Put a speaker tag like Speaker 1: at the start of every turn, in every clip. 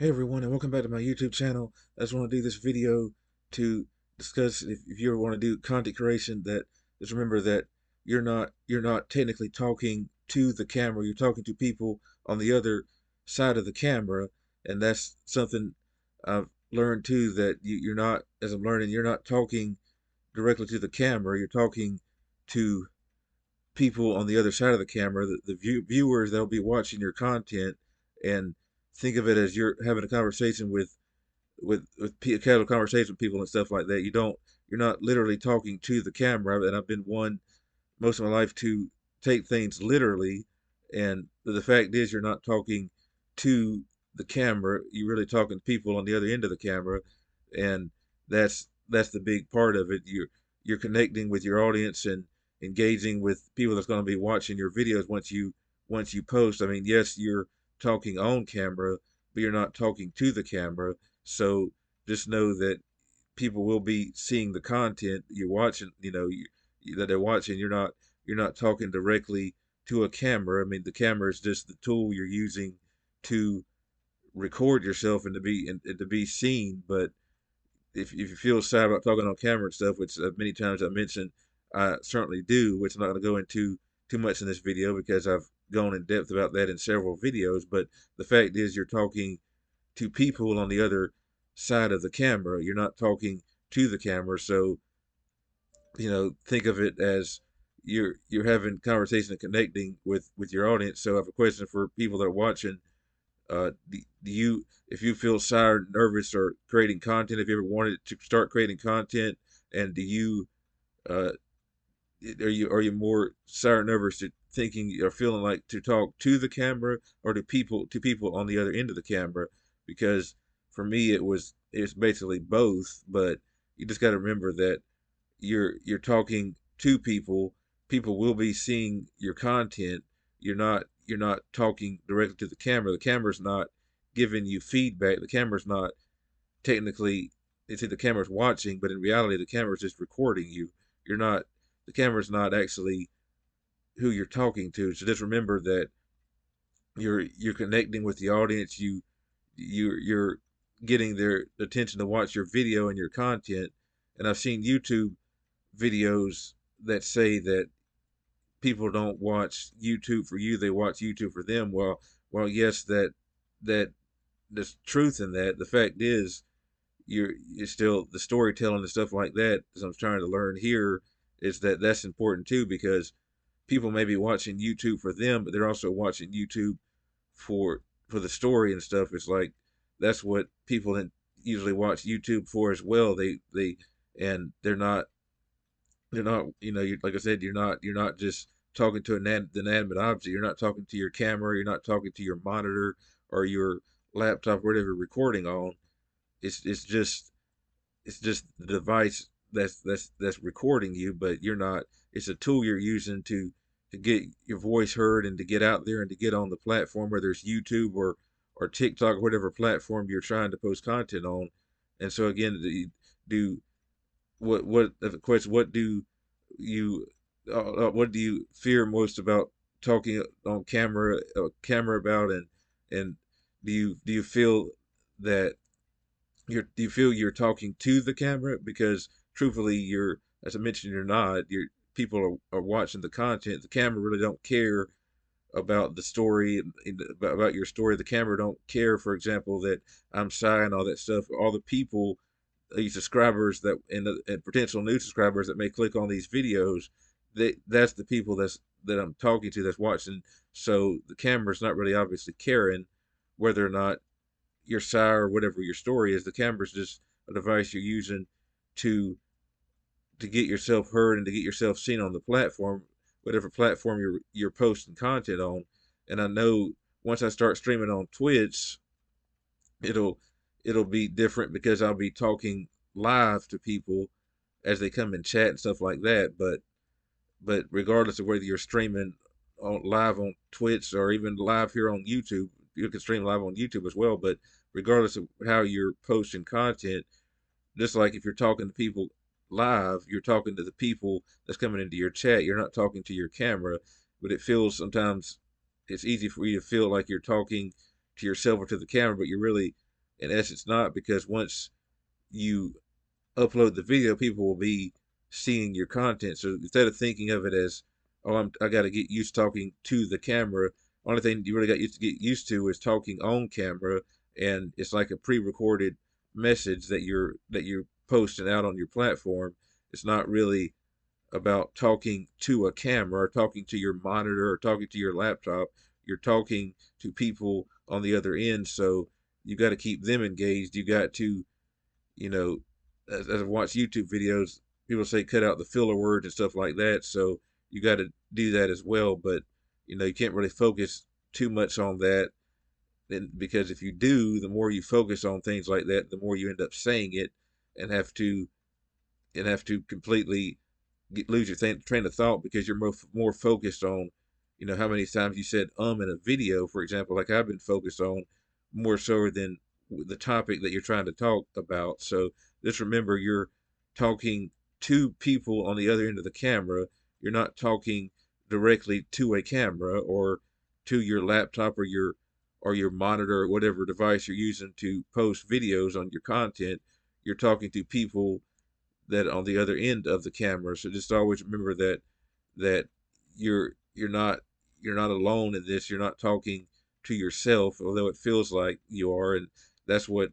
Speaker 1: Hey everyone, and welcome back to my YouTube channel. I just want to do this video to discuss if you ever want to do content creation, that just remember that you're not technically talking to the camera. You're talking to people on the other side of the camera, and that's something I've learned too. That you're not, as I'm learning, you're not talking directly to the camera. You're talking to people on the other side of the camera, the viewers that'll be watching your content, and think of it as you're having a conversation with casual conversation with people and stuff like that. You're not literally talking to the camera, and I've been one most of my life to take things literally, and the fact is you're not talking to the camera. You're really talking to people on the other end of the camera, and that's the big part of it. You're connecting with your audience and engaging with people that's going to be watching your videos once you post. I mean, yes, you're talking on camera, but you're not talking to the camera. So just know that people will be seeing the content you're watching. That they're watching. You're not talking directly to a camera. I mean, the camera is just the tool you're using to record yourself and to be seen. But if you feel sad about talking on camera and stuff, which many times I mentioned, I certainly do, which I'm not going to go into too much in this video because I've gone in depth about that in several videos. But the fact is, you're talking to people on the other side of the camera. You're not talking to the camera. So, think of it as you're having conversation and connecting with your audience. So I have a question for people that are watching. Do you, if you feel shy or nervous or creating content, if you ever wanted to start creating content, and do you uh, are you more shy or nervous to thinking or feeling like to talk to the camera or to people on the other end of the camera? Because for me, it's basically both, but you just got to remember that you're talking to people. People will be seeing your content. You're not talking directly to the camera. The camera's not giving you feedback. The camera's not technically, they say the camera's watching, but in reality the camera's just recording you. You're not The camera's not actually who you're talking to. So just remember that you're connecting with the audience. You're getting their attention to watch your video and your content. And I've seen YouTube videos that say that people don't watch YouTube for you, they watch YouTube for them. Well, yes, that there's truth in that. The fact is, you're still the storytelling and stuff like that. As I'm trying to learn here, is that's important too, because people may be watching YouTube for them, but they're also watching YouTube for the story and stuff. It's like that's what people usually watch YouTube for as well. They and they're not, like I said, you're not just talking to an inanimate object. You're not talking to your camera. You're not talking to your monitor or your laptop, or whatever you're recording on. It's just the device that's recording you, but you're not. It's a tool you're using to get your voice heard and to get out there and to get on the platform, whether it's YouTube or TikTok, or whatever platform you're trying to post content on. And so again, do what the question, you what do you fear most about talking on camera about, and do you feel that do you feel you're talking to the camera? Because truthfully, as I mentioned, you're not. People are watching the content. The camera really don't care about the story, about your story. The camera don't care, for example, that I'm shy and all that stuff. All the people, these subscribers and potential new subscribers that may click on these videos, that's the people that I'm talking to, that's watching. So the camera's not really obviously caring whether or not you're shy or whatever your story is. The camera's just a device you're using to get yourself heard and to get yourself seen on the platform, whatever platform you're posting content on. And I know once I start streaming on Twitch, it'll it'll be different because I'll be talking live to people as they come in chat and stuff like that. But regardless of whether you're streaming live on Twitch or even live here on YouTube, you can stream live on YouTube as well. But regardless of how you're posting content, just like if you're talking to people live, you're talking to the people that's coming into your chat. You're not talking to your camera, but it feels sometimes it's easy for you to feel like you're talking to yourself or to the camera, but you're really in essence not, because once you upload the video, people will be seeing your content. So instead of thinking of it as, oh, I got to get used to talking to the camera, only thing you really got used to get used to is talking on camera, and it's like a pre-recorded message that you're posting out on your platform. It's not really about talking to a camera or talking to your monitor or talking to your laptop. You're talking to people on the other end, so you got to keep them engaged. You got to, you know, as I watch YouTube videos, people say cut out the filler words and stuff like that. So you got to do that as well. But you can't really focus too much on that, and because if you do, the more you focus on things like that, the more you end up saying it and have to completely lose your train of thought, because you're more focused on, how many times you said in a video, for example, like I've been focused on more so than the topic that you're trying to talk about. So just remember, you're talking to people on the other end of the camera. You're not talking directly to a camera or to your laptop or your monitor or whatever device you're using to post videos on your content. You're talking to people that on the other end of the camera. So just always remember that you're not alone in this. You're not talking to yourself, although it feels like you are. And that's what,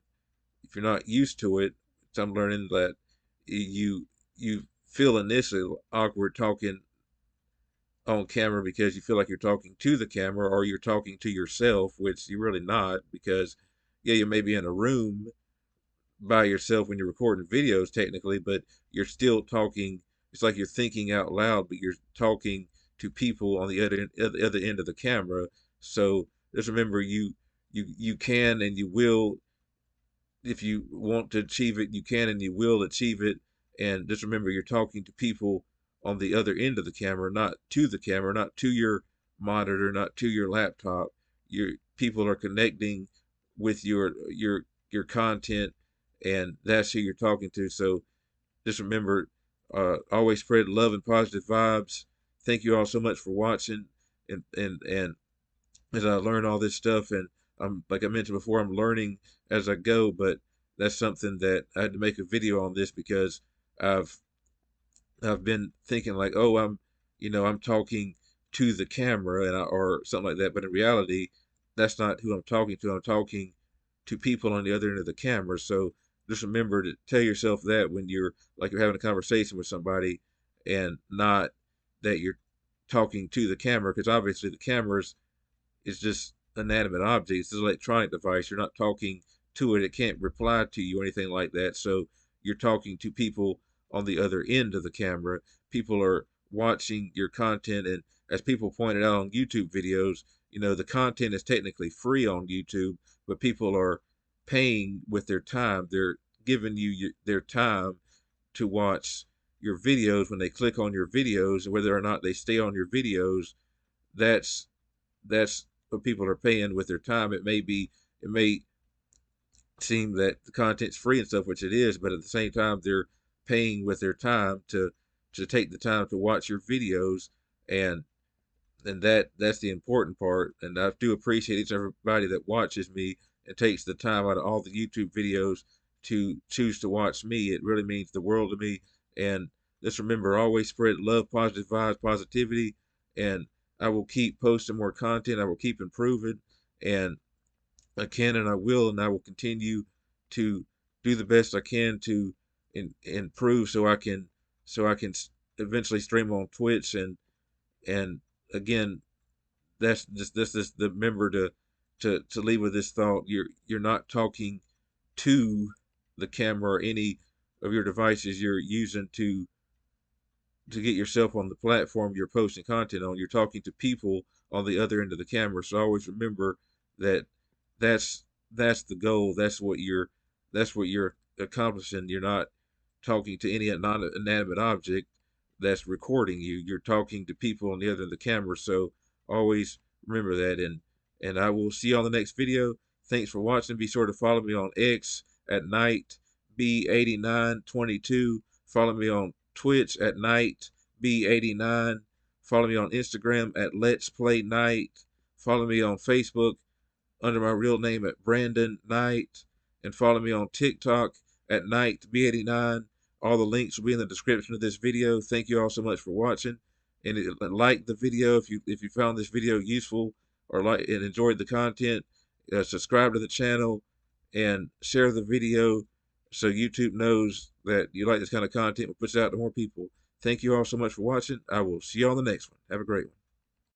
Speaker 1: if you're not used to it, I'm learning that you feel initially awkward talking on camera because you feel like you're talking to the camera or you're talking to yourself, which you're really not, because yeah, you may be in a room by yourself when you're recording videos technically, but you're still talking. It's like you're thinking out loud, but you're talking to people on the other end of the camera. So just remember, you can and you will, if you want to achieve it, you can and you will achieve it. And just remember, you're talking to people on the other end of the camera, not to your monitor, not to your laptop. Your people are connecting with your content, and that's who you're talking to. So just remember, always spread love and positive vibes. Thank you all so much for watching, and as I learn all this stuff, and I'm, like I mentioned before, I'm learning as I go. But that's something that I had to make a video on this, because I've I've been thinking like, oh, I'm talking to the camera or something like that. But in reality, that's not who I'm talking to. I'm talking to people on the other end of the camera. So just remember to tell yourself that when you're having a conversation with somebody, and not that you're talking to the camera, because obviously the camera's is just an inanimate object. It's an electronic device. You're not talking to it. It can't reply to you or anything like that. So you're talking to people on the other end of the camera. People are watching your content, and as people pointed out on YouTube videos, the content is technically free on YouTube, but people are paying with their time. They're giving you their time to watch your videos. When they click on your videos, whether or not they stay on your videos, that's that's what people are paying with their time. It may seem that the content's free and stuff, which it is, but at the same time, they're paying with their time to take the time to watch your videos, and that's the important part. And I do appreciate each and everybody that watches me and takes the time out of all the YouTube videos to choose to watch me. It really means the world to me. And just remember, always spread love, positive vibes, positivity, and I will keep posting more content. I will keep improving, and I can and I will, and I will continue to do the best I can to improve, so I can eventually stream on Twitch. And again, that's just the member to leave with this thought. You're not talking to the camera or any of your devices you're using to get yourself on the platform you're posting content on. You're talking to people on the other end of the camera. So always remember that that's the goal. That's what you're accomplishing. You're not talking to any non-inanimate object that's recording you. You're talking to people on the other end of the camera. So always remember that. And I will see you on the next video. Thanks for watching. Be sure to follow me on X at night B8922. Follow me on Twitch at night B89. Follow me on Instagram at Let's Play Night. Follow me on Facebook under my real name at Brandon Knight. and follow me on TikTok at NightB89. All the links will be in the description of this video. Thank you all so much for watching, and like the video if you found this video useful or like and enjoyed the content. Subscribe to the channel and share the video so YouTube knows that you like this kind of content and puts it out to more people. Thank you all so much for watching. I will see you on the next one. Have a great one.